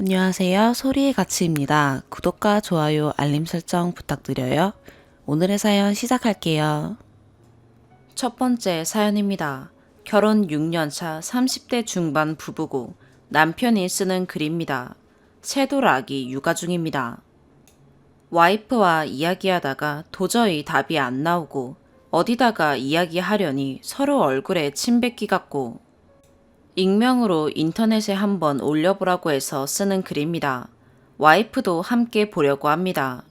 안녕하세요. 소리의 가치입니다. 구독과 좋아요, 알림 설정 부탁드려요. 오늘의 사연 시작할게요. 첫 번째 사연입니다. 결혼 6년 차 30대 중반 부부고 남편이 쓰는 글입니다. 새돌 아기 육아 중입니다. 와이프와 이야기하다가 도저히 답이 안 나오고 어디다가 이야기하려니 서로 얼굴에 침 뱉기 같고 익명으로 인터넷에 한번 올려보라고 해서 쓰는 글입니다. 와이프도 함께 보려고 합니다.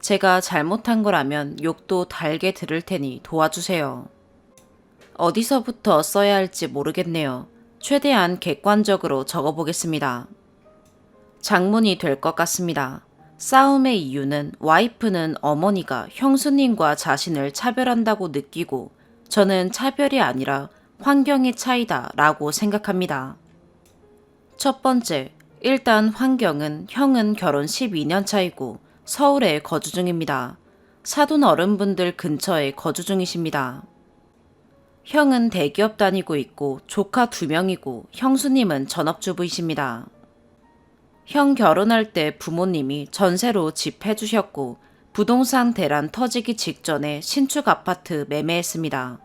제가 잘못한 거라면 욕도 달게 들을 테니 도와주세요. 어디서부터 써야 할지 모르겠네요. 최대한 객관적으로 적어보겠습니다. 장문이 될 것 같습니다. 싸움의 이유는 와이프는 어머니가 형수님과 자신을 차별한다고 느끼고 저는 차별이 아니라 환경의 차이다 라고 생각합니다. 첫 번째, 일단 환경은 형은 결혼 12년 차이고 서울에 거주 중입니다. 사돈 어른분들 근처에 거주 중이십니다. 형은 대기업 다니고 있고 조카 2명이고 형수님은 전업주부이십니다. 형 결혼할 때 부모님이 전세로 집 해주셨고 부동산 대란 터지기 직전에 신축 아파트 매매했습니다.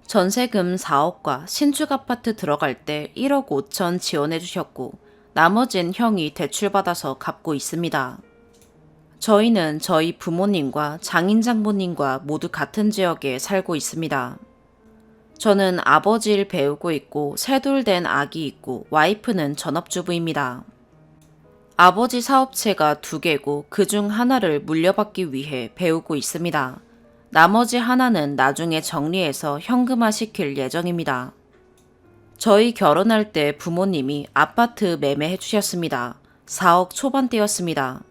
전세금 4억과 신축 아파트 들어갈 때 1억 5천 지원해 주셨고 나머진 형이 대출받아서 갚고 있습니다. 저희는 저희 부모님과 장인장모님과 모두 같은 지역에 살고 있습니다. 저는 아버지 일 배우고 있고 셋둘 된 아기 있고 와이프는 전업주부입니다. 아버지 사업체가 2개고 그중 하나를 물려받기 위해 배우고 있습니다. 나머지 하나는 나중에 정리해서 현금화 시킬 예정입니다. 저희 결혼할 때 부모님이 아파트 매매해 주셨습니다. 4억 초반대였습니다.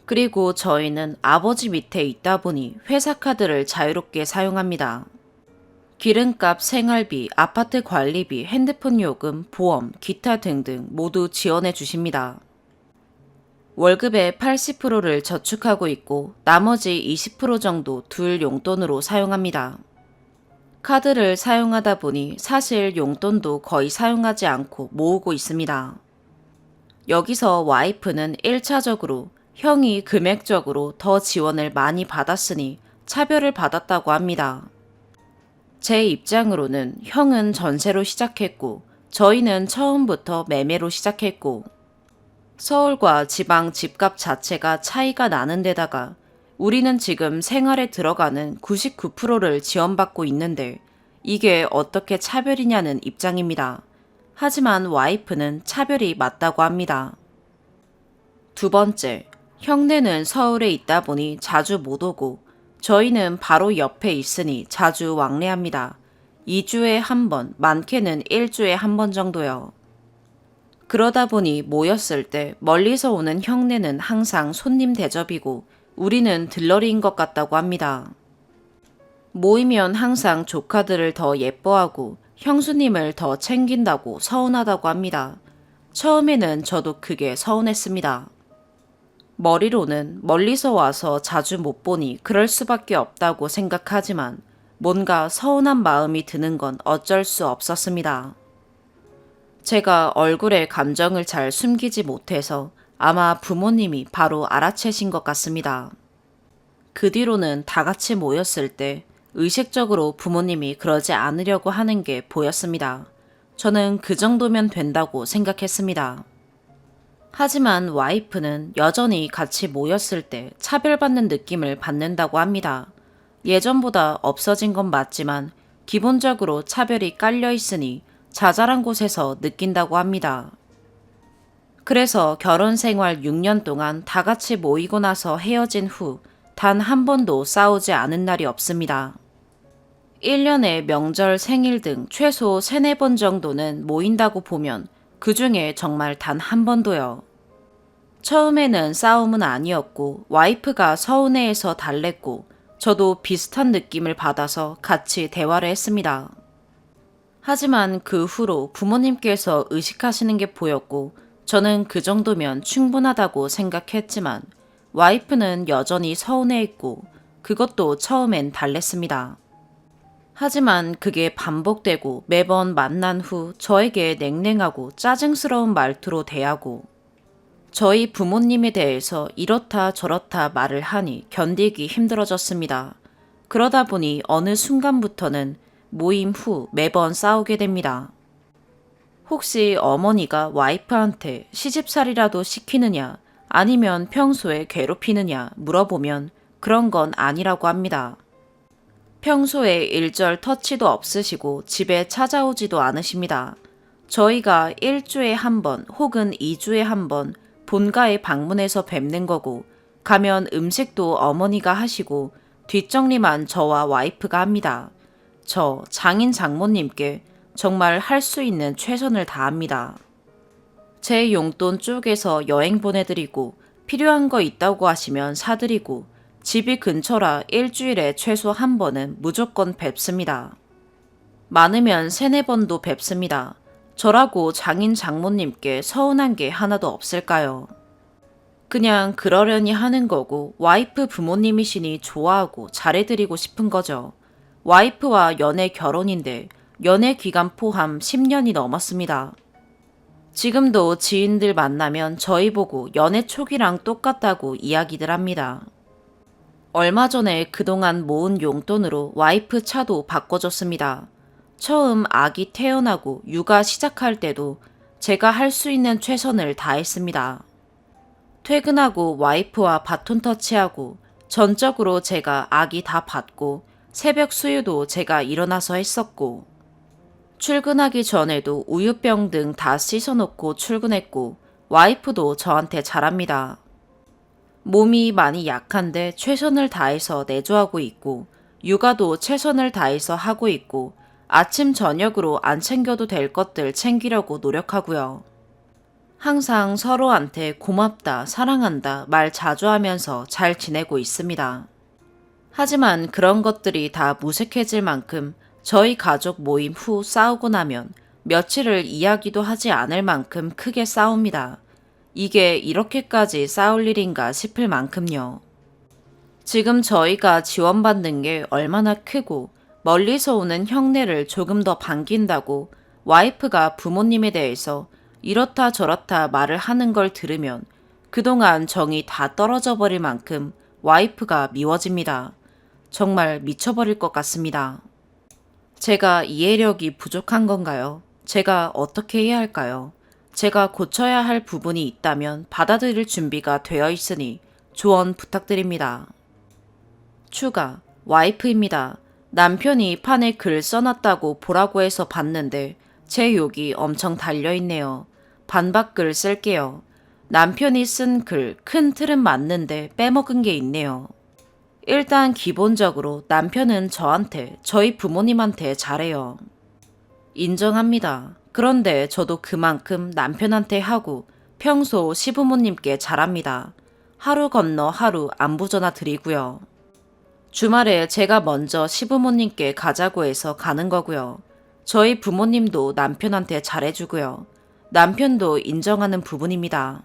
그리고 저희는 아버지 밑에 있다 보니 회사 카드를 자유롭게 사용합니다. 기름값, 생활비, 아파트 관리비, 핸드폰 요금, 보험, 기타 등등 모두 지원해 주십니다. 월급의 80%를 저축하고 있고 나머지 20% 정도 둘 용돈으로 사용합니다. 카드를 사용하다 보니 사실 용돈도 거의 사용하지 않고 모으고 있습니다. 여기서 와이프는 1차적으로 형이 금액적으로 더 지원을 많이 받았으니 차별을 받았다고 합니다. 제 입장으로는 형은 전세로 시작했고 저희는 처음부터 매매로 시작했고 서울과 지방 집값 자체가 차이가 나는 데다가 우리는 지금 생활에 들어가는 99%를 지원받고 있는데 이게 어떻게 차별이냐는 입장입니다. 하지만 와이프는 차별이 맞다고 합니다. 두 번째, 형네는 서울에 있다 보니 자주 못 오고 저희는 바로 옆에 있으니 자주 왕래합니다. 2주에 한 번, 많게는 1주에 한 번 정도요. 그러다 보니 모였을 때 멀리서 오는 형네는 항상 손님 대접이고 우리는 들러리인 것 같다고 합니다. 모이면 항상 조카들을 더 예뻐하고 형수님을 더 챙긴다고 서운하다고 합니다. 처음에는 저도 그게 서운했습니다. 머리로는 멀리서 와서 자주 못 보니 그럴 수밖에 없다고 생각하지만 뭔가 서운한 마음이 드는 건 어쩔 수 없었습니다. 제가 얼굴에 감정을 잘 숨기지 못해서 아마 부모님이 바로 알아채신 것 같습니다. 그 뒤로는 다 같이 모였을 때 의식적으로 부모님이 그러지 않으려고 하는 게 보였습니다. 저는 그 정도면 된다고 생각했습니다. 하지만 와이프는 여전히 같이 모였을 때 차별받는 느낌을 받는다고 합니다. 예전보다 없어진 건 맞지만 기본적으로 차별이 깔려 있으니 자잘한 곳에서 느낀다고 합니다. 그래서 결혼 생활 6년 동안 다 같이 모이고 나서 헤어진 후 단 한 번도 싸우지 않은 날이 없습니다. 1년에 명절, 생일 등 최소 3, 4번 정도는 모인다고 보면 그 중에 정말 단 한 번도요. 처음에는 싸움은 아니었고 와이프가 서운해해서 달랬고 저도 비슷한 느낌을 받아서 같이 대화를 했습니다. 하지만 그 후로 부모님께서 의식하시는 게 보였고 저는 그 정도면 충분하다고 생각했지만 와이프는 여전히 서운해했고 그것도 처음엔 달랬습니다. 하지만 그게 반복되고 매번 만난 후 저에게 냉랭하고 짜증스러운 말투로 대하고 저희 부모님에 대해서 이렇다 저렇다 말을 하니 견디기 힘들어졌습니다. 그러다 보니 어느 순간부터는 모임 후 매번 싸우게 됩니다. 혹시 어머니가 와이프한테 시집살이라도 시키느냐 아니면 평소에 괴롭히느냐 물어보면 그런 건 아니라고 합니다. 평소에 일절 터치도 없으시고 집에 찾아오지도 않으십니다. 저희가 1주에 한 번 혹은 2주에 한 번 본가에 방문해서 뵙는 거고 가면 음식도 어머니가 하시고 뒷정리만 저와 와이프가 합니다. 저 장인 장모님께 정말 할 수 있는 최선을 다합니다. 제 용돈 쪼개서 여행 보내드리고 필요한 거 있다고 하시면 사드리고 집이 근처라 일주일에 최소 한 번은 무조건 뵙습니다. 많으면 3-4번도 뵙습니다. 저라고 장인 장모님께 서운한 게 하나도 없을까요? 그냥 그러려니 하는 거고 와이프 부모님이시니 좋아하고 잘해드리고 싶은 거죠. 와이프와 연애 결혼인데 연애 기간 포함 10년이 넘었습니다. 지금도 지인들 만나면 저희 보고 연애 초기랑 똑같다고 이야기들 합니다. 얼마 전에 그동안 모은 용돈으로 와이프 차도 바꿔줬습니다. 처음 아기 태어나고 육아 시작할 때도 제가 할 수 있는 최선을 다했습니다. 퇴근하고 와이프와 바톤 터치하고 전적으로 제가 아기 다 받고 새벽 수유도 제가 일어나서 했었고 출근하기 전에도 우유병 등 다 씻어놓고 출근했고 와이프도 저한테 잘합니다. 몸이 많이 약한데 최선을 다해서 내조하고 있고 육아도 최선을 다해서 하고 있고 아침 저녁으로 안 챙겨도 될 것들 챙기려고 노력하고요. 항상 서로한테 고맙다, 사랑한다 말 자주 하면서 잘 지내고 있습니다. 하지만 그런 것들이 다 무색해질 만큼 저희 가족 모임 후 싸우고 나면 며칠을 이야기도 하지 않을 만큼 크게 싸웁니다. 이게 이렇게까지 싸울 일인가 싶을 만큼요. 지금 저희가 지원받는 게 얼마나 크고 멀리서 오는 형네를 조금 더 반긴다고 와이프가 부모님에 대해서 이렇다 저렇다 말을 하는 걸 들으면 그동안 정이 다 떨어져 버릴 만큼 와이프가 미워집니다. 정말 미쳐버릴 것 같습니다. 제가 이해력이 부족한 건가요? 제가 어떻게 해야 할까요? 제가 고쳐야 할 부분이 있다면 받아들일 준비가 되어 있으니 조언 부탁드립니다. 추가, 와이프입니다. 남편이 판에 글 써놨다고 보라고 해서 봤는데 제 욕이 엄청 달려있네요. 반박글 쓸게요. 남편이 쓴 글 큰 틀은 맞는데 빼먹은 게 있네요. 일단 기본적으로 남편은 저한테, 저희 부모님한테 잘해요. 인정합니다. 그런데 저도 그만큼 남편한테 하고 평소 시부모님께 잘합니다. 하루 건너 하루 안부 전화 드리고요. 주말에 제가 먼저 시부모님께 가자고 해서 가는 거고요. 저희 부모님도 남편한테 잘해주고요. 남편도 인정하는 부분입니다.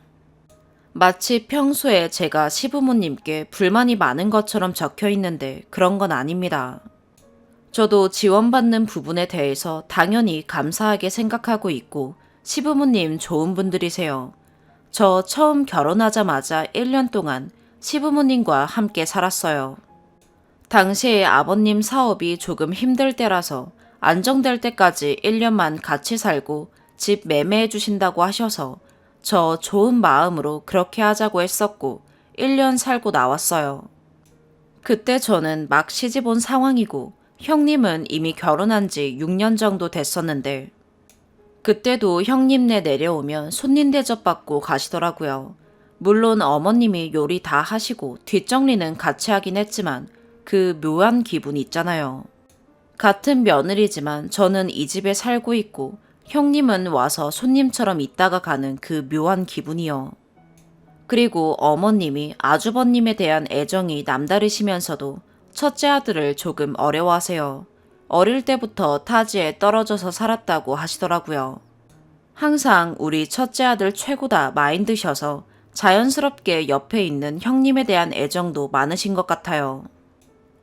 마치 평소에 제가 시부모님께 불만이 많은 것처럼 적혀 있는데 그런 건 아닙니다. 저도 지원받는 부분에 대해서 당연히 감사하게 생각하고 있고 시부모님 좋은 분들이세요. 저 처음 결혼하자마자 1년 동안 시부모님과 함께 살았어요. 당시에 아버님 사업이 조금 힘들 때라서 안정될 때까지 1년만 같이 살고 집 매매해 주신다고 하셔서 저 좋은 마음으로 그렇게 하자고 했었고 1년 살고 나왔어요. 그때 저는 막 시집 온 상황이고 형님은 이미 결혼한 지 6년 정도 됐었는데 그때도 형님네 내려오면 손님 대접받고 가시더라고요. 물론 어머님이 요리 다 하시고 뒷정리는 같이 하긴 했지만 그 묘한 기분 있잖아요. 같은 며느리지만 저는 이 집에 살고 있고 형님은 와서 손님처럼 있다가 가는 그 묘한 기분이요. 그리고 어머님이 아주버님에 대한 애정이 남다르시면서도 첫째 아들을 조금 어려워하세요. 어릴 때부터 타지에 떨어져서 살았다고 하시더라고요. 항상 우리 첫째 아들 최고다 마인드셔서 자연스럽게 옆에 있는 형님에 대한 애정도 많으신 것 같아요.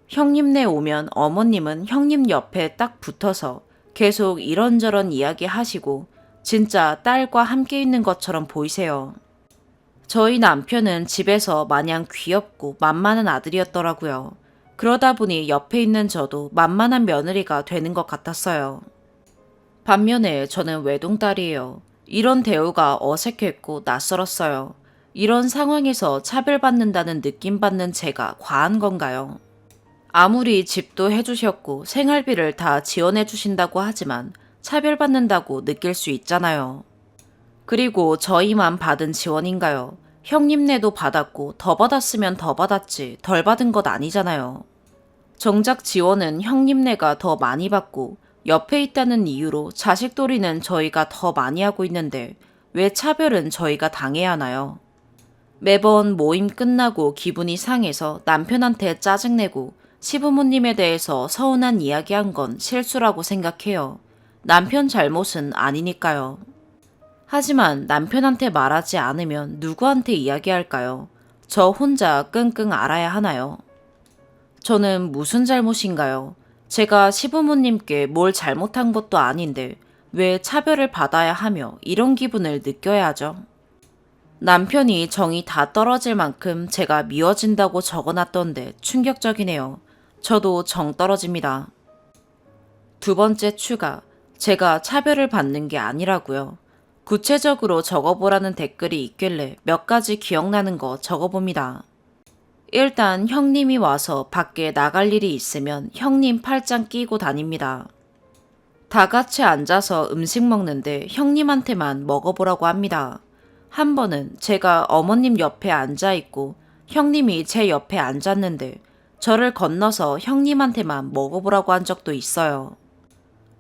형님네 오면 어머님은 형님 옆에 딱 붙어서 계속 이런저런 이야기 하시고 진짜 딸과 함께 있는 것처럼 보이세요. 저희 남편은 집에서 마냥 귀엽고 만만한 아들이었더라고요. 그러다 보니 옆에 있는 저도 만만한 며느리가 되는 것 같았어요. 반면에 저는 외동딸이에요. 이런 대우가 어색했고 낯설었어요. 이런 상황에서 차별받는다는 느낌 받는 제가 과한 건가요? 아무리 집도 해주셨고 생활비를 다 지원해 주신다고 하지만 차별받는다고 느낄 수 있잖아요. 그리고 저희만 받은 지원인가요? 형님네도 받았고 더 받았으면 더 받았지 덜 받은 것 아니잖아요. 정작 지원은 형님네가 더 많이 받고 옆에 있다는 이유로 자식돌이는 저희가 더 많이 하고 있는데 왜 차별은 저희가 당해야 하나요? 매번 모임 끝나고 기분이 상해서 남편한테 짜증내고 시부모님에 대해서 서운한 이야기한 건 실수라고 생각해요. 남편 잘못은 아니니까요. 하지만 남편한테 말하지 않으면 누구한테 이야기할까요? 저 혼자 끙끙 앓아야 하나요? 저는 무슨 잘못인가요? 제가 시부모님께 뭘 잘못한 것도 아닌데 왜 차별을 받아야 하며 이런 기분을 느껴야 하죠? 남편이 정이 다 떨어질 만큼 제가 미워진다고 적어놨던데 충격적이네요. 저도 정 떨어집니다. 두 번째 추가, 제가 차별을 받는 게 아니라고요. 구체적으로 적어보라는 댓글이 있길래 몇 가지 기억나는 거 적어봅니다. 일단 형님이 와서 밖에 나갈 일이 있으면 형님 팔짱 끼고 다닙니다. 다 같이 앉아서 음식 먹는데 형님한테만 먹어보라고 합니다. 한 번은 제가 어머님 옆에 앉아있고 형님이 제 옆에 앉았는데 저를 건너서 형님한테만 먹어보라고 한 적도 있어요.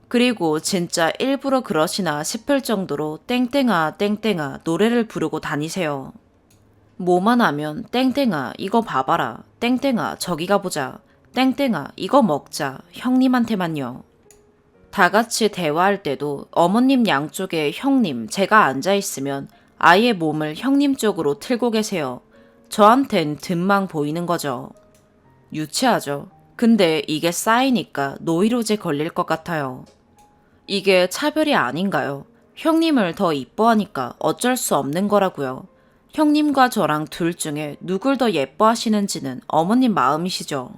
그리고 진짜 일부러 그러시나 싶을 정도로 땡땡아 땡땡아 노래를 부르고 다니세요. 뭐만 하면 땡땡아 이거 봐봐라, 땡땡아 저기 가보자, 땡땡아 이거 먹자, 형님한테만요. 다 같이 대화할 때도 어머님 양쪽에 형님 제가 앉아있으면 아예 몸을 형님 쪽으로 틀고 계세요. 저한텐 등만 보이는 거죠. 유치하죠. 근데 이게 쌓이니까 노이로제 걸릴 것 같아요. 이게 차별이 아닌가요? 형님을 더 이뻐하니까 어쩔 수 없는 거라고요. 형님과 저랑 둘 중에 누굴 더 예뻐하시는지는 어머님 마음이시죠.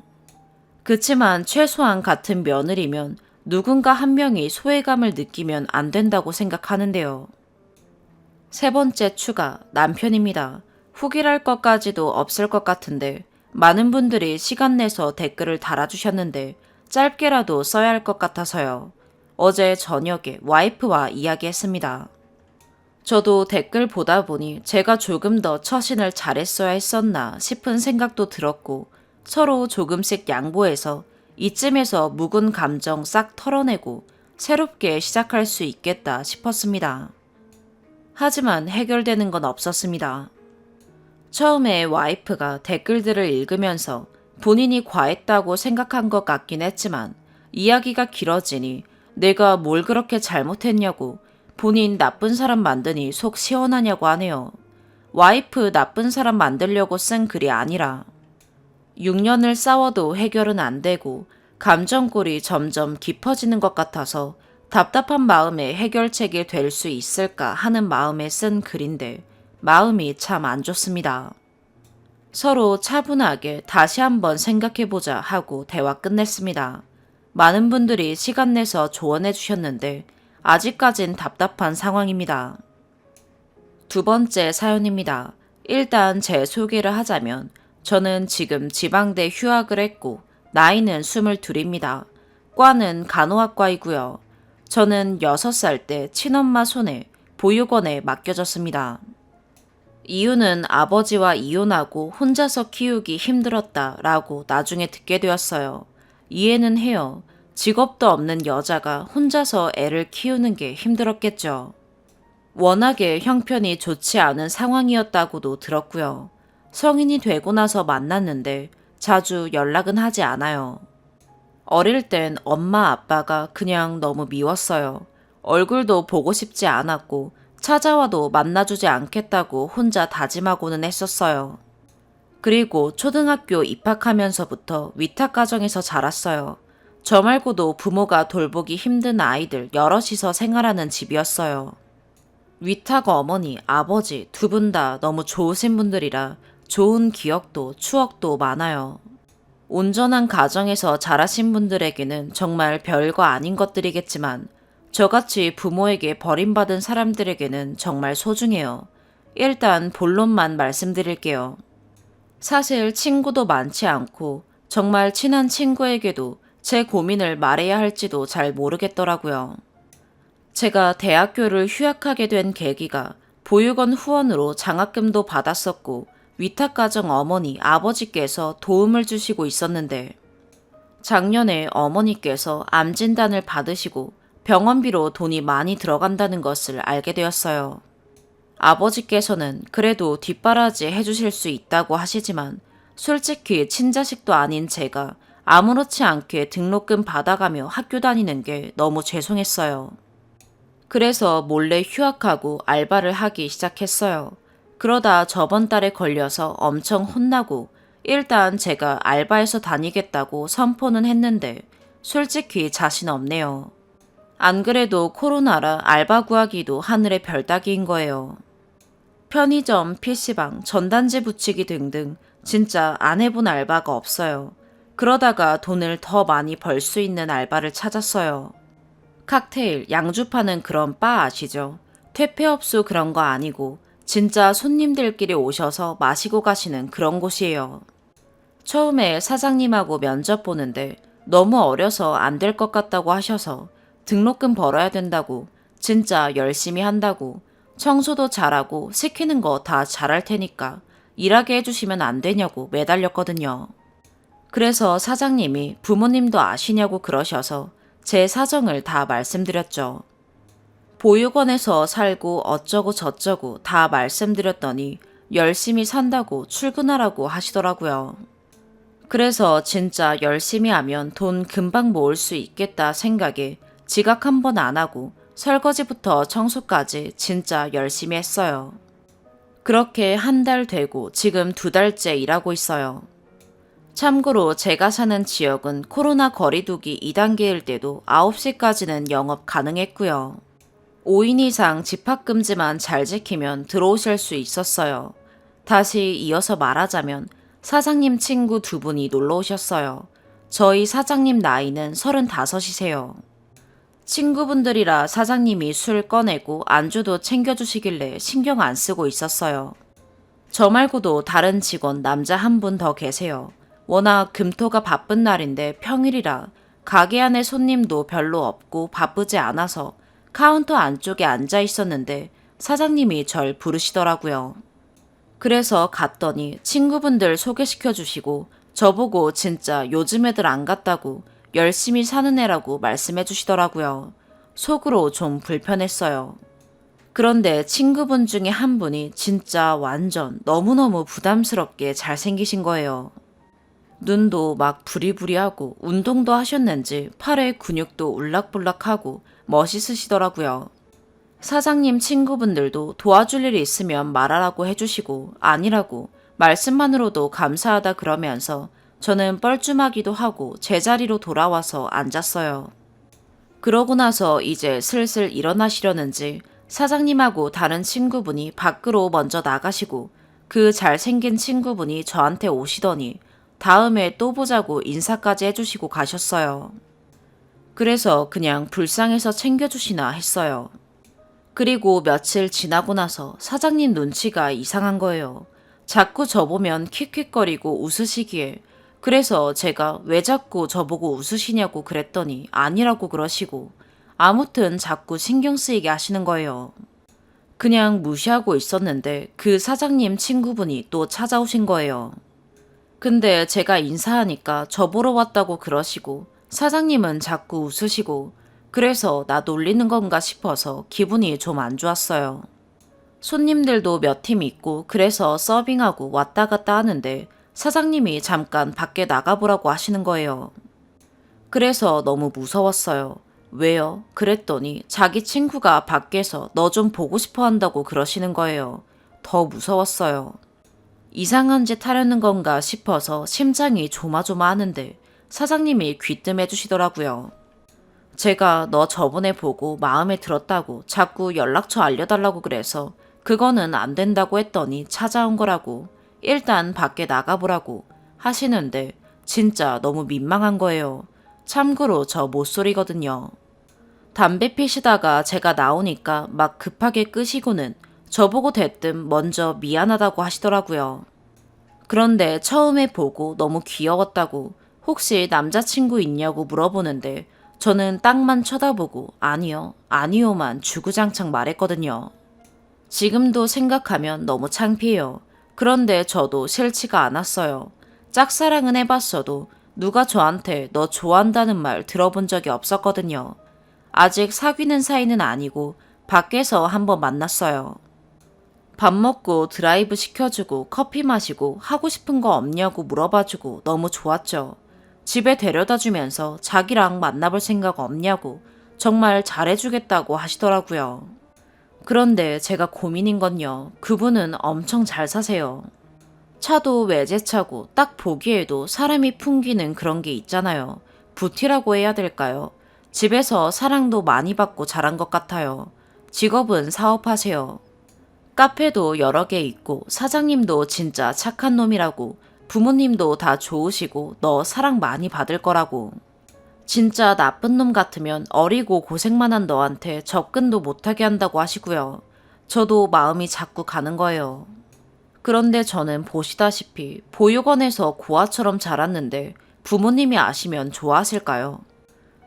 그치만 최소한 같은 며느리면 누군가 한 명이 소외감을 느끼면 안 된다고 생각하는데요. 세 번째 추가, 남편입니다. 후기랄 것까지도 없을 것 같은데 많은 분들이 시간 내서 댓글을 달아주셨는데 짧게라도 써야 할 것 같아서요. 어제 저녁에 와이프와 이야기했습니다. 저도 댓글 보다 보니 제가 조금 더 처신을 잘했어야 했었나 싶은 생각도 들었고 서로 조금씩 양보해서 이쯤에서 묵은 감정 싹 털어내고 새롭게 시작할 수 있겠다 싶었습니다. 하지만 해결되는 건 없었습니다. 처음에 와이프가 댓글들을 읽으면서 본인이 과했다고 생각한 것 같긴 했지만 이야기가 길어지니 내가 뭘 그렇게 잘못했냐고 본인 나쁜 사람 만드니 속 시원하냐고 하네요. 와이프 나쁜 사람 만들려고 쓴 글이 아니라 6년을 싸워도 해결은 안 되고 감정골이 점점 깊어지는 것 같아서 답답한 마음에 해결책이 될 수 있을까 하는 마음에 쓴 글인데 마음이 참 안 좋습니다. 서로 차분하게 다시 한번 생각해보자 하고 대화 끝냈습니다. 많은 분들이 시간 내서 조언해 주셨는데 아직까진 답답한 상황입니다. 두 번째 사연입니다. 일단 제 소개를 하자면 저는 지금 지방대 휴학을 했고 나이는 22입니다. 과는 간호학과이고요. 저는 6살 때 친엄마 손에 보육원에 맡겨졌습니다. 이유는 아버지와 이혼하고 혼자서 키우기 힘들었다라고 나중에 듣게 되었어요. 이해는 해요. 직업도 없는 여자가 혼자서 애를 키우는 게 힘들었겠죠. 워낙에 형편이 좋지 않은 상황이었다고도 들었고요. 성인이 되고 나서 만났는데 자주 연락은 하지 않아요. 어릴 땐 엄마 아빠가 그냥 너무 미웠어요. 얼굴도 보고 싶지 않았고 찾아와도 만나주지 않겠다고 혼자 다짐하고는 했었어요. 그리고 초등학교 입학하면서부터 위탁가정에서 자랐어요. 저 말고도 부모가 돌보기 힘든 아이들 여럿이서 생활하는 집이었어요. 위탁 어머니, 아버지 두 분 다 너무 좋으신 분들이라 좋은 기억도 추억도 많아요. 온전한 가정에서 자라신 분들에게는 정말 별거 아닌 것들이겠지만 저같이 부모에게 버림받은 사람들에게는 정말 소중해요. 일단 본론만 말씀드릴게요. 사실 친구도 많지 않고 정말 친한 친구에게도 제 고민을 말해야 할지도 잘 모르겠더라고요. 제가 대학교를 휴학하게 된 계기가 보육원 후원으로 장학금도 받았었고 위탁가정 어머니, 아버지께서 도움을 주시고 있었는데 작년에 어머니께서 암 진단을 받으시고 병원비로 돈이 많이 들어간다는 것을 알게 되었어요. 아버지께서는 그래도 뒷바라지 해주실 수 있다고 하시지만 솔직히 친자식도 아닌 제가 아무렇지 않게 등록금 받아가며 학교 다니는 게 너무 죄송했어요. 그래서 몰래 휴학하고 알바를 하기 시작했어요. 그러다 저번 달에 걸려서 엄청 혼나고 일단 제가 알바해서 다니겠다고 선포는 했는데 솔직히 자신 없네요. 안 그래도 코로나라 알바 구하기도 하늘의 별 따기인 거예요. 편의점, PC방, 전단지 붙이기 등등 진짜 안 해본 알바가 없어요. 그러다가 돈을 더 많이 벌 수 있는 알바를 찾았어요. 칵테일, 양주 파는 그런 바 아시죠? 퇴폐업소 그런 거 아니고 진짜 손님들끼리 오셔서 마시고 가시는 그런 곳이에요. 처음에 사장님하고 면접 보는데 너무 어려서 안 될 것 같다고 하셔서 등록금 벌어야 된다고 진짜 열심히 한다고 청소도 잘하고 시키는 거 다 잘할 테니까 일하게 해주시면 안 되냐고 매달렸거든요. 그래서 사장님이 부모님도 아시냐고 그러셔서 제 사정을 다 말씀드렸죠. 보육원에서 살고 어쩌고 저쩌고 다 말씀드렸더니 열심히 산다고 출근하라고 하시더라고요. 그래서 진짜 열심히 하면 돈 금방 모을 수 있겠다 생각에 지각 한 번 안 하고 설거지부터 청소까지 진짜 열심히 했어요. 그렇게 한 달 되고 지금 2달째 일하고 있어요. 참고로 제가 사는 지역은 코로나 거리두기 2단계일 때도 9시까지는 영업 가능했고요. 5인 이상 집합금지만 잘 지키면 들어오실 수 있었어요. 다시 이어서 말하자면 사장님 친구 2분이 놀러 오셨어요. 저희 사장님 나이는 35이세요. 친구분들이라 사장님이 술 꺼내고 안주도 챙겨주시길래 신경 안 쓰고 있었어요. 저 말고도 다른 직원 남자 한 분 더 계세요. 워낙 금토가 바쁜 날인데 평일이라 가게 안에 손님도 별로 없고 바쁘지 않아서 카운터 안쪽에 앉아 있었는데 사장님이 절 부르시더라고요. 그래서 갔더니 친구분들 소개시켜 주시고 저보고 진짜 요즘 애들 안 같다고 열심히 사는 애라고 말씀해 주시더라고요. 속으로 좀 불편했어요. 그런데 친구분 중에 한 분이 진짜 완전 너무너무 부담스럽게 잘생기신 거예요. 눈도 막 부리부리하고 운동도 하셨는지 팔에 근육도 울락불락하고 멋있으시더라고요. 사장님 친구분들도 도와줄 일이 있으면 말하라고 해주시고 아니라고 말씀만으로도 감사하다 그러면서 저는 뻘쭘하기도 하고 제자리로 돌아와서 앉았어요. 그러고 나서 이제 슬슬 일어나시려는지 사장님하고 다른 친구분이 밖으로 먼저 나가시고 그 잘생긴 친구분이 저한테 오시더니 다음에 또 보자고 인사까지 해주시고 가셨어요. 그래서 그냥 불쌍해서 챙겨주시나 했어요. 그리고 며칠 지나고 나서 사장님 눈치가 이상한 거예요. 자꾸 저보면 킥킥거리고 웃으시기에 그래서 제가 왜 자꾸 저보고 웃으시냐고 그랬더니 아니라고 그러시고 아무튼 자꾸 신경 쓰이게 하시는 거예요. 그냥 무시하고 있었는데 그 사장님 친구분이 또 찾아오신 거예요. 근데 제가 인사하니까 저 보러 왔다고 그러시고 사장님은 자꾸 웃으시고 그래서 나 놀리는 건가 싶어서 기분이 좀 안 좋았어요. 손님들도 몇 팀 있고 그래서 서빙하고 왔다 갔다 하는데 사장님이 잠깐 밖에 나가보라고 하시는 거예요. 그래서 너무 무서웠어요. 왜요? 그랬더니 자기 친구가 밖에서 너 좀 보고 싶어 한다고 그러시는 거예요. 더 무서웠어요. 이상한 짓 하려는 건가 싶어서 심장이 조마조마하는데 사장님이 귀뜸해 주시더라고요. 제가 너 저번에 보고 마음에 들었다고 자꾸 연락처 알려달라고 그래서 그거는 안 된다고 했더니 찾아온 거라고. 일단 밖에 나가보라고 하시는데 진짜 너무 민망한 거예요. 참고로 저 모쏠이거든요. 담배 피시다가 제가 나오니까 막 급하게 끄시고는 저보고 대뜸 먼저 미안하다고 하시더라고요. 그런데 처음에 보고 너무 귀여웠다고 혹시 남자친구 있냐고 물어보는데 저는 땅만 쳐다보고 아니요, 아니요만 주구장창 말했거든요. 지금도 생각하면 너무 창피해요. 그런데 저도 싫지가 않았어요. 짝사랑은 해봤어도 누가 저한테 너 좋아한다는 말 들어본 적이 없었거든요. 아직 사귀는 사이는 아니고 밖에서 한번 만났어요. 밥 먹고 드라이브 시켜주고 커피 마시고 하고 싶은 거 없냐고 물어봐주고 너무 좋았죠. 집에 데려다 주면서 자기랑 만나볼 생각 없냐고 정말 잘해주겠다고 하시더라고요. 그런데 제가 고민인 건요. 그분은 엄청 잘 사세요. 차도 외제차고 딱 보기에도 사람이 풍기는 그런 게 있잖아요. 부티라고 해야 될까요? 집에서 사랑도 많이 받고 자란 것 같아요. 직업은 사업하세요. 카페도 여러 개 있고 사장님도 진짜 착한 놈이라고 부모님도 다 좋으시고 너 사랑 많이 받을 거라고. 진짜 나쁜 놈 같으면 어리고 고생만 한 너한테 접근도 못하게 한다고 하시고요. 저도 마음이 자꾸 가는 거예요. 그런데 저는 보시다시피 보육원에서 고아처럼 자랐는데 부모님이 아시면 좋아하실까요?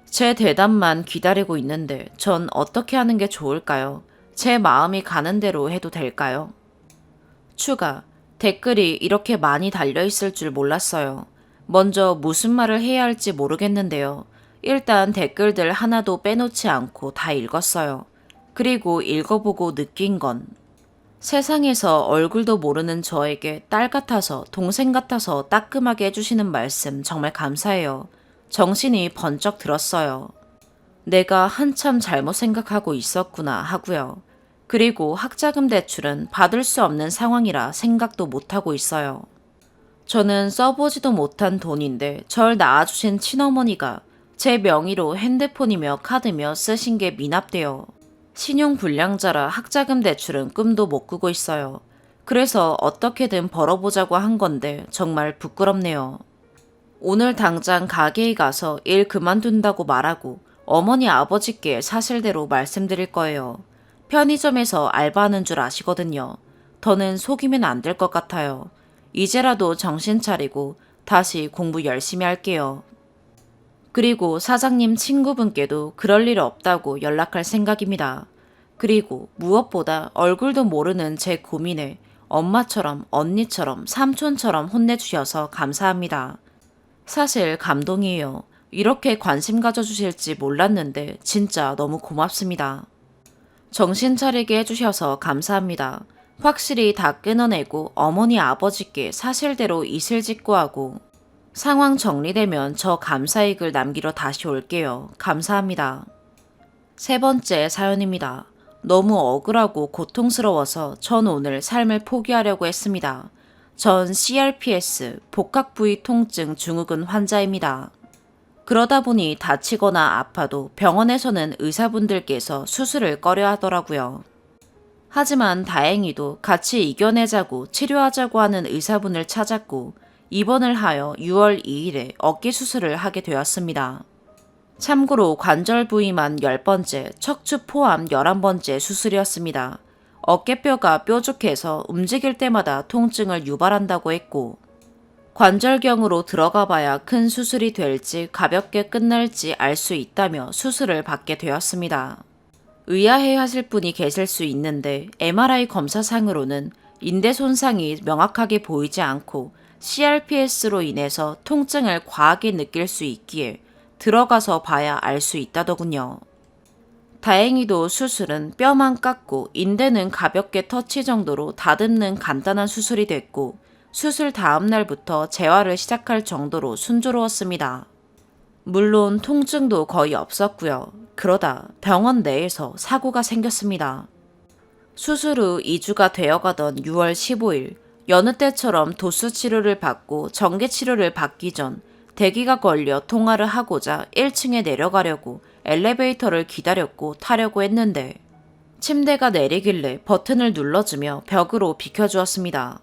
제 대답만 기다리고 있는데 전 어떻게 하는 게 좋을까요? 제 마음이 가는 대로 해도 될까요? 추가. 댓글이 이렇게 많이 달려있을 줄 몰랐어요. 먼저 무슨 말을 해야 할지 모르겠는데요. 일단 댓글들 하나도 빼놓지 않고 다 읽었어요. 그리고 읽어보고 느낀 건 세상에서 얼굴도 모르는 저에게 딸 같아서 동생 같아서 따끔하게 해주시는 말씀 정말 감사해요. 정신이 번쩍 들었어요. 내가 한참 잘못 생각하고 있었구나 하고요. 그리고 학자금 대출은 받을 수 없는 상황이라 생각도 못하고 있어요. 저는 써보지도 못한 돈인데 절 낳아주신 친어머니가 제 명의로 핸드폰이며 카드며 쓰신 게 미납돼요. 신용불량자라 학자금 대출은 꿈도 못 꾸고 있어요. 그래서 어떻게든 벌어보자고 한 건데 정말 부끄럽네요. 오늘 당장 가게에 가서 일 그만둔다고 말하고 어머니 아버지께 사실대로 말씀드릴 거예요. 편의점에서 알바하는 줄 아시거든요. 더는 속이면 안 될 것 같아요. 이제라도 정신 차리고 다시 공부 열심히 할게요. 그리고 사장님 친구분께도 그럴 일 없다고 연락할 생각입니다. 그리고 무엇보다 얼굴도 모르는 제 고민에 엄마처럼 언니처럼 삼촌처럼 혼내주셔서 감사합니다. 사실 감동이에요. 이렇게 관심 가져주실지 몰랐는데 진짜 너무 고맙습니다. 정신 차리게 해주셔서 감사합니다. 확실히 다 끊어내고 어머니 아버지께 사실대로 이실직고하고 상황 정리되면 저 감사의 글 남기러 다시 올게요. 감사합니다. 세 번째 사연입니다. 너무 억울하고 고통스러워서 전 오늘 삶을 포기하려고 했습니다. 전 CRPS, 복합부위 통증 증후군 환자입니다. 그러다 보니 다치거나 아파도 병원에서는 의사분들께서 수술을 꺼려 하더라고요. 하지만 다행히도 같이 이겨내자고 치료하자고 하는 의사분을 찾았고 입원을 하여 6월 2일에 어깨 수술을 하게 되었습니다. 참고로 관절 부위만 10번째, 척추 포함 11번째 수술이었습니다. 어깨뼈가 뾰족해서 움직일 때마다 통증을 유발한다고 했고 관절경으로 들어가 봐야 큰 수술이 될지 가볍게 끝날지 알 수 있다며 수술을 받게 되었습니다. 의아해 하실 분이 계실 수 있는데 MRI 검사상으로는 인대 손상이 명확하게 보이지 않고 CRPS로 인해서 통증을 과하게 느낄 수 있기에 들어가서 봐야 알 수 있다더군요. 다행히도 수술은 뼈만 깎고 인대는 가볍게 터치 정도로 다듬는 간단한 수술이 됐고 수술 다음 날부터 재활을 시작할 정도로 순조로웠습니다. 물론 통증도 거의 없었고요. 그러다 병원 내에서 사고가 생겼습니다. 수술 후 2주가 되어가던 6월 15일 여느 때처럼 도수 치료를 받고 전기 치료를 받기 전 대기가 걸려 통화를 하고자 1층에 내려가려고 엘리베이터를 기다렸고 타려고 했는데 침대가 내리길래 버튼을 눌러주며 벽으로 비켜주었습니다.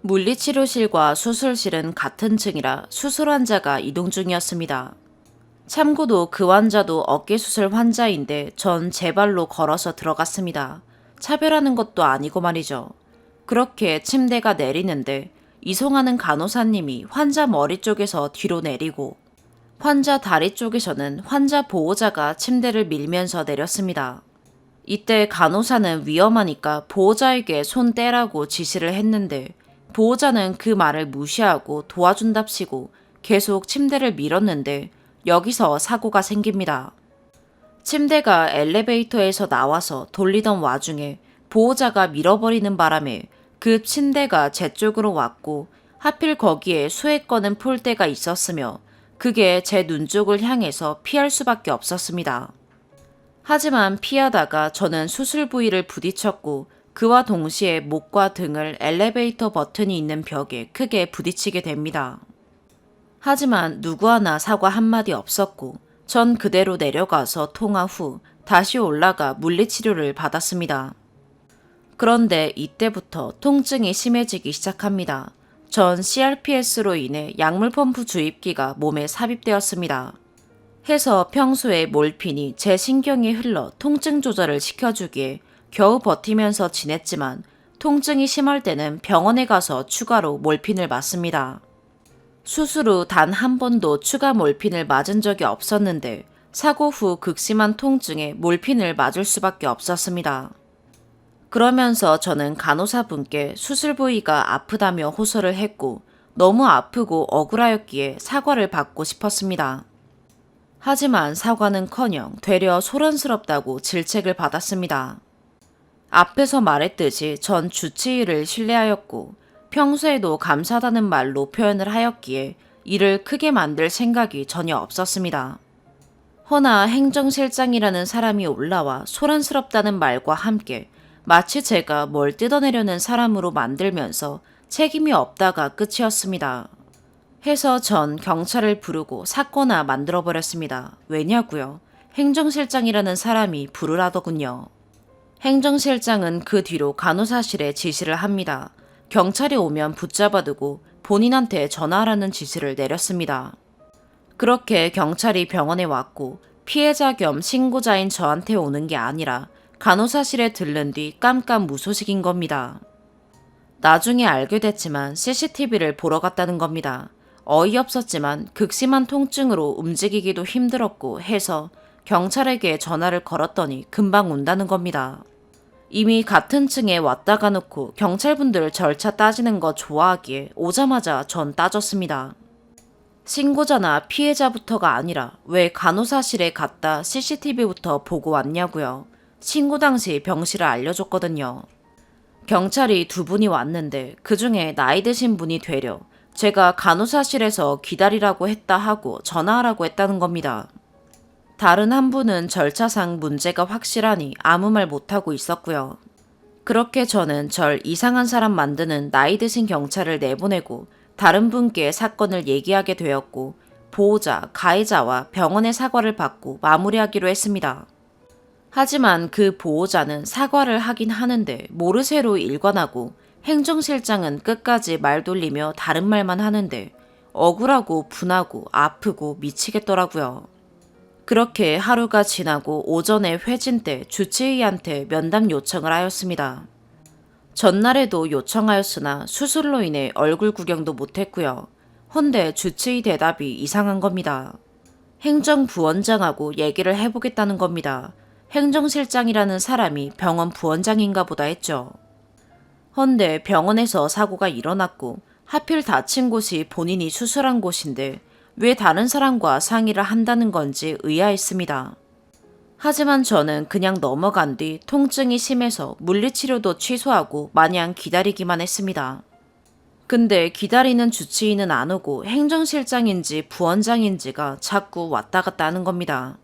물리치료실과 수술실은 같은 층이라 수술 환자가 이동 중이었습니다. 참고로 그 환자도 어깨수술 환자인데 전 제 발로 걸어서 들어갔습니다. 차별하는 것도 아니고 말이죠. 그렇게 침대가 내리는데 이송하는 간호사님이 환자 머리 쪽에서 뒤로 내리고 환자 다리 쪽에서는 환자 보호자가 침대를 밀면서 내렸습니다. 이때 간호사는 위험하니까 보호자에게 손 떼라고 지시를 했는데 보호자는 그 말을 무시하고 도와준답시고 계속 침대를 밀었는데 여기서 사고가 생깁니다. 침대가 엘리베이터에서 나와서 돌리던 와중에 보호자가 밀어버리는 바람에 그 침대가 제 쪽으로 왔고 하필 거기에 수액 거는 폴대가 있었으며 그게 제 눈 쪽을 향해서 피할 수밖에 없었습니다. 하지만 피하다가 저는 수술 부위를 부딪혔고 그와 동시에 목과 등을 엘리베이터 버튼이 있는 벽에 크게 부딪히게 됩니다. 하지만 누구 하나 사과 한마디 없었고 전 그대로 내려가서 통화 후 다시 올라가 물리치료를 받았습니다. 그런데 이때부터 통증이 심해지기 시작합니다. 전 CRPS로 인해 약물 펌프 주입기가 몸에 삽입되었습니다. 해서 평소에 몰핀이 제 신경에 흘러 통증 조절을 시켜주기에 겨우 버티면서 지냈지만 통증이 심할 때는 병원에 가서 추가로 몰핀을 맞습니다. 수술 후 단 한 번도 추가 몰핀을 맞은 적이 없었는데 사고 후 극심한 통증에 몰핀을 맞을 수밖에 없었습니다. 그러면서 저는 간호사분께 수술 부위가 아프다며 호소를 했고 너무 아프고 억울하였기에 사과를 받고 싶었습니다. 하지만 사과는커녕 되려 소란스럽다고 질책을 받았습니다. 앞에서 말했듯이 전 주치의를 신뢰하였고 평소에도 감사하다는 말로 표현을 하였기에 이를 크게 만들 생각이 전혀 없었습니다. 허나 행정실장이라는 사람이 올라와 소란스럽다는 말과 함께 마치 제가 뭘 뜯어내려는 사람으로 만들면서 책임이 없다가 끝이었습니다. 해서 전 경찰을 부르고 사건화 만들어버렸습니다. 왜냐고요? 행정실장이라는 사람이 부르라더군요. 행정실장은 그 뒤로 간호사실에 지시를 합니다. 경찰이 오면 붙잡아두고 본인한테 전화하라는 지시를 내렸습니다. 그렇게 경찰이 병원에 왔고 피해자 겸 신고자인 저한테 오는 게 아니라 간호사실에 들른 뒤 깜깜무소식인 겁니다. 나중에 알게 됐지만 CCTV를 보러 갔다는 겁니다. 어이없었지만 극심한 통증으로 움직이기도 힘들었고 해서 경찰에게 전화를 걸었더니 금방 온다는 겁니다. 이미 같은 층에 왔다가 놓고 경찰분들 절차 따지는 거 좋아하기에 오자마자 전 따졌습니다. 신고자나 피해자부터가 아니라 왜 간호사실에 갔다 CCTV부터 보고 왔냐고요. 신고 당시 병실을 알려줬거든요. 경찰이 두 분이 왔는데 그중에 나이 드신 분이 되려 제가 간호사실에서 기다리라고 했다 하고 전화하라고 했다는 겁니다. 다른 한 분은 절차상 문제가 확실하니 아무 말 못하고 있었고요. 그렇게 저는 절 이상한 사람 만드는 나이 드신 경찰을 내보내고 다른 분께 사건을 얘기하게 되었고 보호자, 가해자와 병원의 사과를 받고 마무리하기로 했습니다. 하지만 그 보호자는 사과를 하긴 하는데 모르쇠로 일관하고 행정실장은 끝까지 말 돌리며 다른 말만 하는데 억울하고 분하고 아프고 미치겠더라고요. 그렇게 하루가 지나고 오전에 회진 때 주치의한테 면담 요청을 하였습니다. 전날에도 요청하였으나 수술로 인해 얼굴 구경도 못했고요. 헌데 주치의 대답이 이상한 겁니다. 행정부원장하고 얘기를 해보겠다는 겁니다. 행정실장이라는 사람이 병원 부원장인가 보다 했죠. 헌데 병원에서 사고가 일어났고 하필 다친 곳이 본인이 수술한 곳인데 왜 다른 사람과 상의를 한다는 건지 의아했습니다. 하지만 저는 그냥 넘어간 뒤 통증이 심해서 물리치료도 취소하고 마냥 기다리기만 했습니다. 근데 기다리는 주치의는 안 오고 행정실장인지 부원장인지가 자꾸 왔다 갔다 하는 겁니다.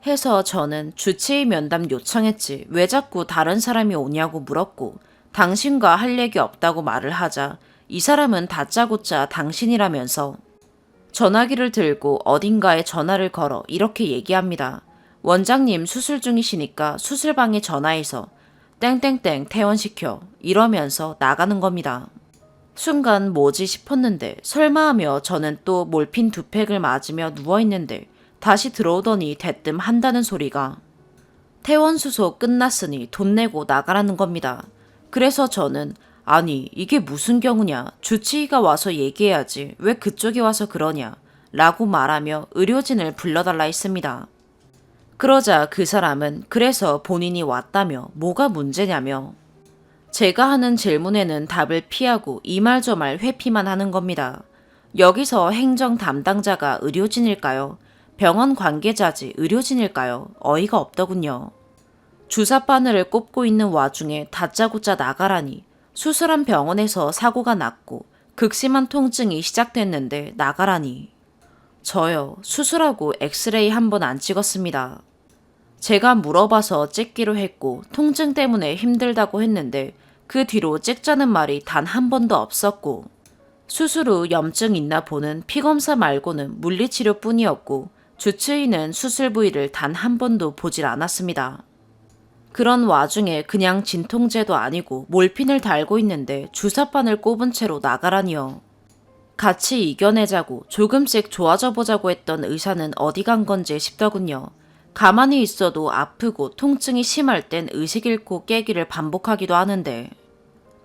해서 저는 주치의 면담 요청했지 왜 자꾸 다른 사람이 오냐고 물었고 당신과 할 얘기 없다고 말을 하자 이 사람은 다짜고짜 당신이라면서 전화기를 들고 어딘가에 전화를 걸어 이렇게 얘기합니다. 원장님 수술 중이시니까 수술방에 전화해서 땡땡땡 퇴원시켜 이러면서 나가는 겁니다. 순간 뭐지 싶었는데 설마 하며 저는 또 몰핀 2팩을 맞으며 누워있는데 다시 들어오더니 대뜸 한다는 소리가 퇴원 수속 끝났으니 돈 내고 나가라는 겁니다. 그래서 저는 아니 이게 무슨 경우냐 주치의가 와서 얘기해야지 왜 그쪽이 와서 그러냐 라고 말하며 의료진을 불러달라 했습니다. 그러자 그 사람은 그래서 본인이 왔다며 뭐가 문제냐며 제가 하는 질문에는 답을 피하고 이 말 저 말 회피만 하는 겁니다. 여기서 행정 담당자가 의료진일까요? 병원 관계자지 의료진일까요? 어이가 없더군요. 주사 바늘을 꼽고 있는 와중에 다짜고짜 나가라니 수술한 병원에서 사고가 났고 극심한 통증이 시작됐는데 나가라니. 저요. 수술하고 엑스레이 한 번 안 찍었습니다. 제가 물어봐서 찍기로 했고 통증 때문에 힘들다고 했는데 그 뒤로 찍자는 말이 단 한 번도 없었고 수술 후 염증 있나 보는 피검사 말고는 물리치료뿐이었고 주치의는 수술 부위를 단 한 번도 보질 않았습니다. 그런 와중에 그냥 진통제도 아니고 몰핀을 달고 있는데 주사바늘 꼽은 채로 나가라니요. 같이 이겨내자고 조금씩 좋아져 보자고 했던 의사는 어디 간 건지 싶더군요. 가만히 있어도 아프고 통증이 심할 땐 의식 잃고 깨기를 반복하기도 하는데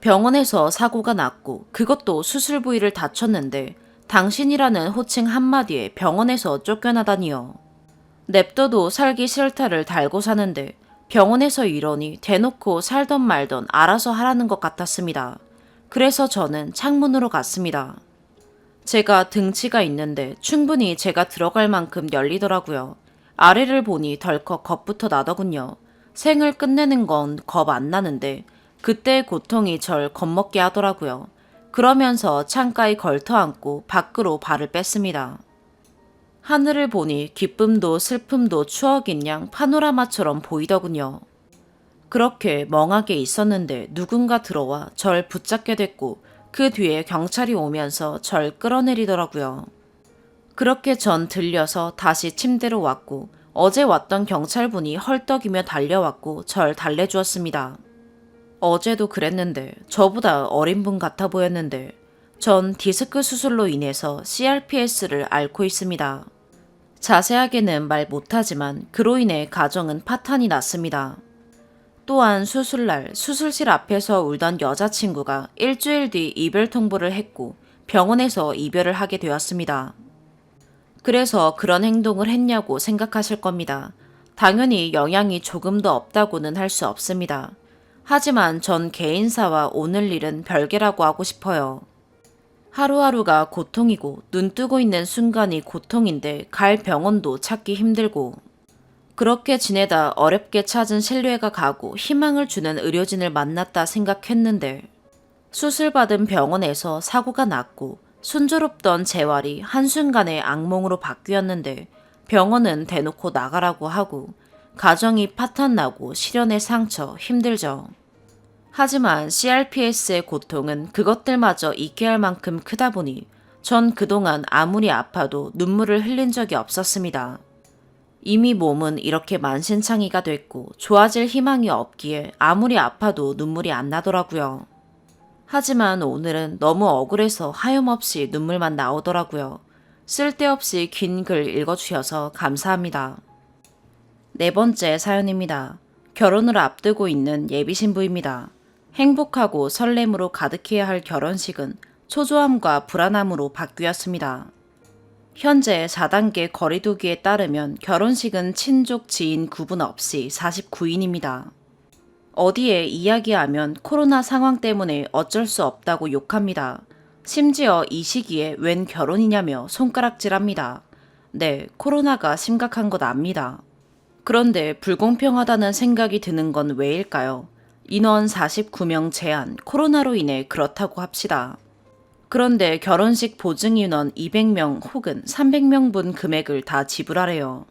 병원에서 사고가 났고 그것도 수술 부위를 다쳤는데 당신이라는 호칭 한마디에 병원에서 쫓겨나다니요. 냅둬도 살기 싫다를 달고 사는데 병원에서 이러니 대놓고 살던 말던 알아서 하라는 것 같았습니다. 그래서 저는 창문으로 갔습니다. 제가 등치가 있는데 충분히 제가 들어갈 만큼 열리더라고요. 아래를 보니 덜컥 겁부터 나더군요. 생을 끝내는 건 겁 안 나는데 그때의 고통이 절 겁먹게 하더라고요. 그러면서 창가에 걸터앉고 밖으로 발을 뺐습니다. 하늘을 보니 기쁨도 슬픔도 추억인 양 파노라마처럼 보이더군요. 그렇게 멍하게 있었는데 누군가 들어와 절 붙잡게 됐고 그 뒤에 경찰이 오면서 절 끌어내리더라고요. 그렇게 전 들려서 다시 침대로 왔고 어제 왔던 경찰분이 헐떡이며 달려왔고 절 달래주었습니다. 어제도 그랬는데 저보다 어린 분 같아 보였는데 전 디스크 수술로 인해서 CRPS를 앓고 있습니다. 자세하게는 말 못하지만 그로 인해 가정은 파탄이 났습니다. 또한 수술날 수술실 앞에서 울던 여자친구가 일주일 뒤 이별 통보를 했고 병원에서 이별을 하게 되었습니다. 그래서 그런 행동을 했냐고 생각하실 겁니다. 당연히 영향이 조금도 없다고는 할 수 없습니다. 하지만 전 개인사와 오늘 일은 별개라고 하고 싶어요. 하루하루가 고통이고 눈 뜨고 있는 순간이 고통인데 갈 병원도 찾기 힘들고 그렇게 지내다 어렵게 찾은 신뢰가 가고 희망을 주는 의료진을 만났다 생각했는데 수술받은 병원에서 사고가 났고 순조롭던 재활이 한순간에 악몽으로 바뀌었는데 병원은 대놓고 나가라고 하고 가정이 파탄나고 시련의 상처 힘들죠. 하지만 CRPS의 고통은 그것들마저 잊게 할 만큼 크다 보니 전 그동안 아무리 아파도 눈물을 흘린 적이 없었습니다. 이미 몸은 이렇게 만신창이가 됐고 좋아질 희망이 없기에 아무리 아파도 눈물이 안 나더라고요. 하지만 오늘은 너무 억울해서 하염없이 눈물만 나오더라고요. 쓸데없이 긴 글 읽어주셔서 감사합니다. 네 번째 사연입니다. 결혼을 앞두고 있는 예비신부입니다. 행복하고 설렘으로 가득해야 할 결혼식은 초조함과 불안함으로 바뀌었습니다. 현재 4단계 거리두기에 따르면 결혼식은 친족, 지인 구분 없이 49인입니다. 어디에 이야기하면 코로나 상황 때문에 어쩔 수 없다고 욕합니다. 심지어 이 시기에 웬 결혼이냐며 손가락질합니다. 네, 코로나가 심각한 것 압니다. 그런데 불공평하다는 생각이 드는 건 왜일까요? 인원 49명 제한, 코로나로 인해 그렇다고 합시다. 그런데 결혼식 보증 인원 200명 혹은 300명분 금액을 다 지불하래요.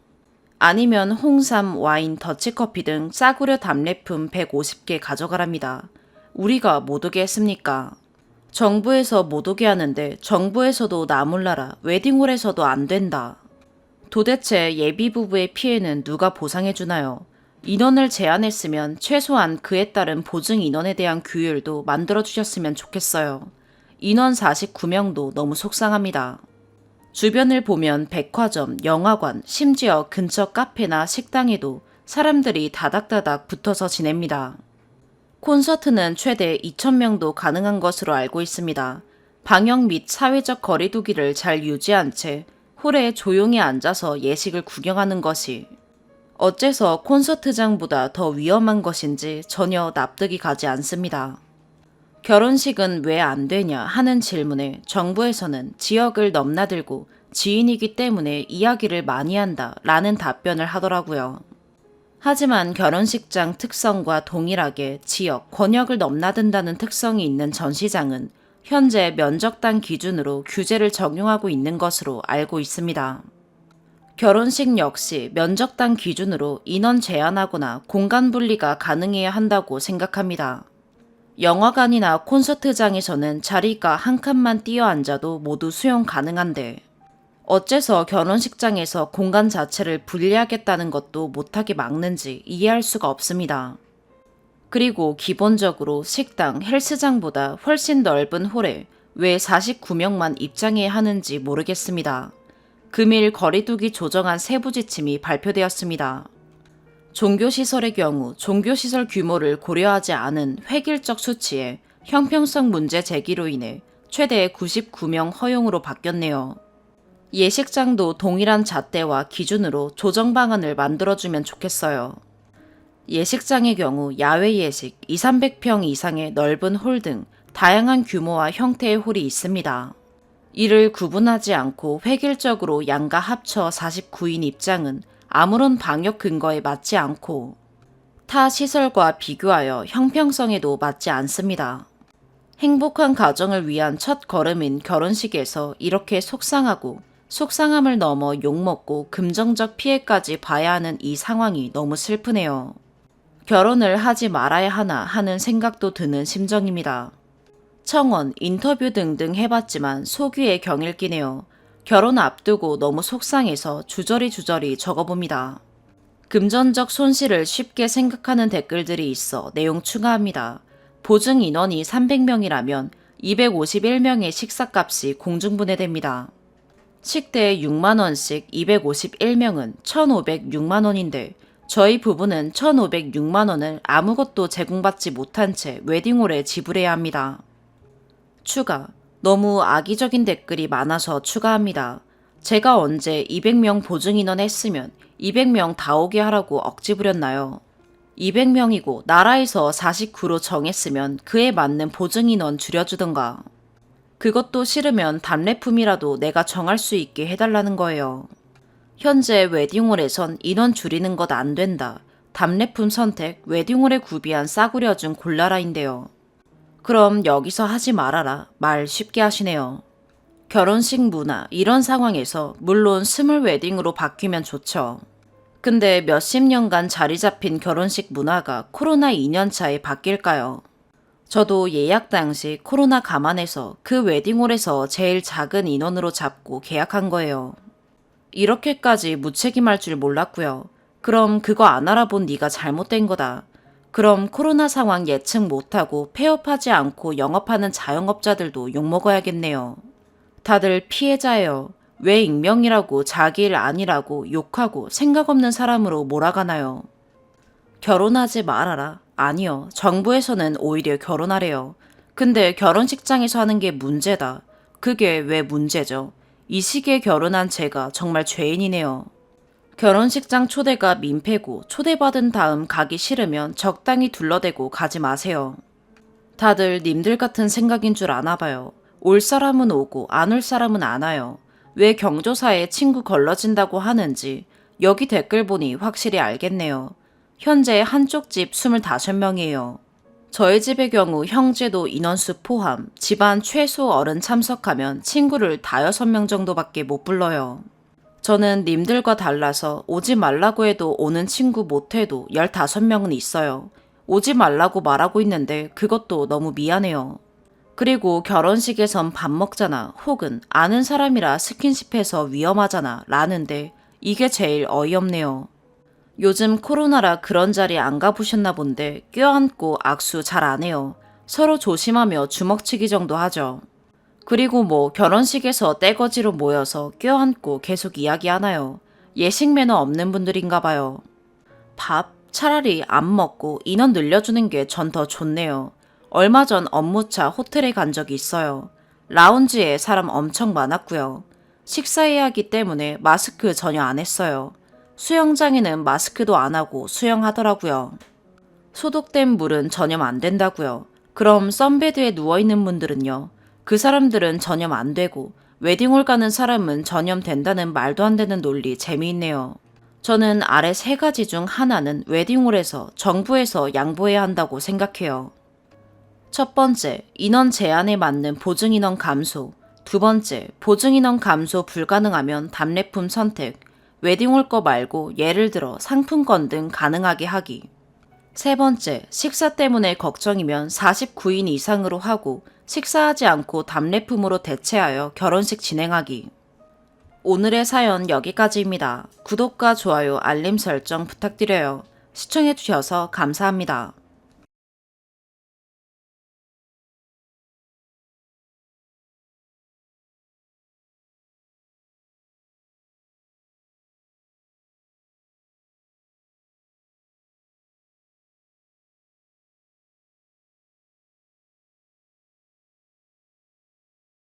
아니면 홍삼, 와인, 더치커피 등 싸구려 답례품 150개 가져가랍니다. 우리가 못 오게 했습니까? 정부에서 못 오게 하는데 정부에서도 나 몰라라 웨딩홀에서도 안 된다. 도대체 예비 부부의 피해는 누가 보상해 주나요? 인원을 제한했으면 최소한 그에 따른 보증 인원에 대한 규율도 만들어 주셨으면 좋겠어요. 인원 49명도 너무 속상합니다. 주변을 보면 백화점, 영화관, 심지어 근처 카페나 식당에도 사람들이 다닥다닥 붙어서 지냅니다. 콘서트는 최대 2,000명도 가능한 것으로 알고 있습니다. 방역 및 사회적 거리 두기를 잘 유지한 채 홀에 조용히 앉아서 예식을 구경하는 것이 어째서 콘서트장보다 더 위험한 것인지 전혀 납득이 가지 않습니다. 결혼식은 왜 안 되냐 하는 질문에 정부에서는 지역을 넘나들고 지인이기 때문에 이야기를 많이 한다 라는 답변을 하더라고요. 하지만 결혼식장 특성과 동일하게 지역, 권역을 넘나든다는 특성이 있는 전시장은 현재 면적당 기준으로 규제를 적용하고 있는 것으로 알고 있습니다. 결혼식 역시 면적당 기준으로 인원 제한하거나 공간 분리가 가능해야 한다고 생각합니다. 영화관이나 콘서트장에서는 자리가 한 칸만 띄어 앉아도 모두 수용 가능한데 어째서 결혼식장에서 공간 자체를 분리하겠다는 것도 못하게 막는지 이해할 수가 없습니다. 그리고 기본적으로 식당, 헬스장보다 훨씬 넓은 홀에 왜 49명만 입장해야 하는지 모르겠습니다. 금일 거리두기 조정안 세부 지침이 발표되었습니다. 종교시설의 경우 종교시설 규모를 고려하지 않은 획일적 수치에 형평성 문제 제기로 인해 최대 99명 허용으로 바뀌었네요. 예식장도 동일한 잣대와 기준으로 조정 방안을 만들어주면 좋겠어요. 예식장의 경우 야외 예식 200~300평 이상의 넓은 홀 등 다양한 규모와 형태의 홀이 있습니다. 이를 구분하지 않고 획일적으로 양가 합쳐 49인 입장은 아무런 방역 근거에 맞지 않고 타 시설과 비교하여 형평성에도 맞지 않습니다. 행복한 가정을 위한 첫 걸음인 결혼식에서 이렇게 속상하고 속상함을 넘어 욕먹고 금전적 피해까지 봐야 하는 이 상황이 너무 슬프네요. 결혼을 하지 말아야 하나 하는 생각도 드는 심정입니다. 청원, 인터뷰 등등 해봤지만 속위에 경일기네요. 결혼 앞두고 너무 속상해서 주저리 적어봅니다. 금전적 손실을 쉽게 생각하는 댓글들이 있어 내용 추가합니다. 보증 인원이 300명이라면 251명의 식사값이 공중분해됩니다. 식대에 6만원씩 251명은 1,506만원인데 저희 부부는 1,506만원을 아무것도 제공받지 못한 채 웨딩홀에 지불해야 합니다. 추가. 너무 악의적인 댓글이 많아서 추가합니다. 제가 언제 200명 보증인원 했으면 200명 다 오게 하라고 억지 부렸나요? 200명이고 나라에서 49로 정했으면 그에 맞는 보증인원 줄여주던가. 그것도 싫으면 답례품이라도 내가 정할 수 있게 해달라는 거예요. 현재 웨딩홀에선 인원 줄이는 것 안 된다. 답례품 선택, 웨딩홀에 구비한 싸구려 중 골라라인데요. 그럼 여기서 하지 말아라. 말 쉽게 하시네요. 결혼식 문화, 이런 상황에서 물론 스몰 웨딩으로 바뀌면 좋죠. 근데 몇십 년간 자리 잡힌 결혼식 문화가 코로나 2년 차에 바뀔까요? 저도 예약 당시 코로나 감안해서 그 웨딩홀에서 제일 작은 인원으로 잡고 계약한 거예요. 이렇게까지 무책임할 줄 몰랐고요. 그럼 그거 안 알아본 네가 잘못된 거다. 그럼 코로나 상황 예측 못하고 폐업하지 않고 영업하는 자영업자들도 욕먹어야겠네요. 다들 피해자예요. 왜 익명이라고 자기 일 아니라고 욕하고 생각 없는 사람으로 몰아가나요? 결혼하지 말아라. 아니요. 정부에서는 오히려 결혼하래요. 근데 결혼식장에서 하는 게 문제다. 그게 왜 문제죠? 이 시기에 결혼한 제가 정말 죄인이네요. 결혼식장 초대가 민폐고 초대받은 다음 가기 싫으면 적당히 둘러대고 가지 마세요. 다들 님들 같은 생각인 줄 아나 봐요. 올 사람은 오고 안 올 사람은 안 와요. 왜 경조사에 친구 걸러진다고 하는지 여기 댓글 보니 확실히 알겠네요. 현재 한쪽 집 25명이에요. 저희 집의 경우 형제도 인원수 포함 집안 최소 어른 참석하면 친구를 5~6명 정도밖에 못 불러요. 저는 님들과 달라서 오지 말라고 해도 오는 친구 못해도 15명은 있어요. 오지 말라고 말하고 있는데 그것도 너무 미안해요. 그리고 결혼식에선 밥 먹잖아, 혹은 아는 사람이라 스킨십해서 위험하잖아 라는데 이게 제일 어이없네요. 요즘 코로나라 그런 자리 안 가보셨나 본데 껴안고 악수 잘 안 해요. 서로 조심하며 주먹치기 정도 하죠. 그리고 뭐 결혼식에서 떼거지로 모여서 껴안고 계속 이야기하나요? 예식 매너 없는 분들인가 봐요. 밥 차라리 안 먹고 인원 늘려주는 게 전 더 좋네요. 얼마 전 업무차 호텔에 간 적이 있어요. 라운지에 사람 엄청 많았고요. 식사 예약이 때문에 마스크 전혀 안 했어요. 수영장에는 마스크도 안 하고 수영하더라고요. 소독된 물은 전염 안 된다고요. 그럼 썬베드에 누워있는 분들은요? 그 사람들은 전염 안 되고 웨딩홀 가는 사람은 전염된다는 말도 안 되는 논리 재미있네요. 저는 아래 세 가지 중 하나는 웨딩홀에서 정부에서 양보해야 한다고 생각해요. 첫 번째, 인원 제한에 맞는 보증인원 감소. 두 번째, 보증인원 감소 불가능하면 답례품 선택. 웨딩홀 거 말고 예를 들어 상품권 등 가능하게 하기. 세 번째, 식사 때문에 걱정이면 49인 이상으로 하고 식사하지 않고 답례품으로 대체하여 결혼식 진행하기. 오늘의 사연 여기까지입니다. 구독과 좋아요, 알림 설정 부탁드려요. 시청해주셔서 감사합니다.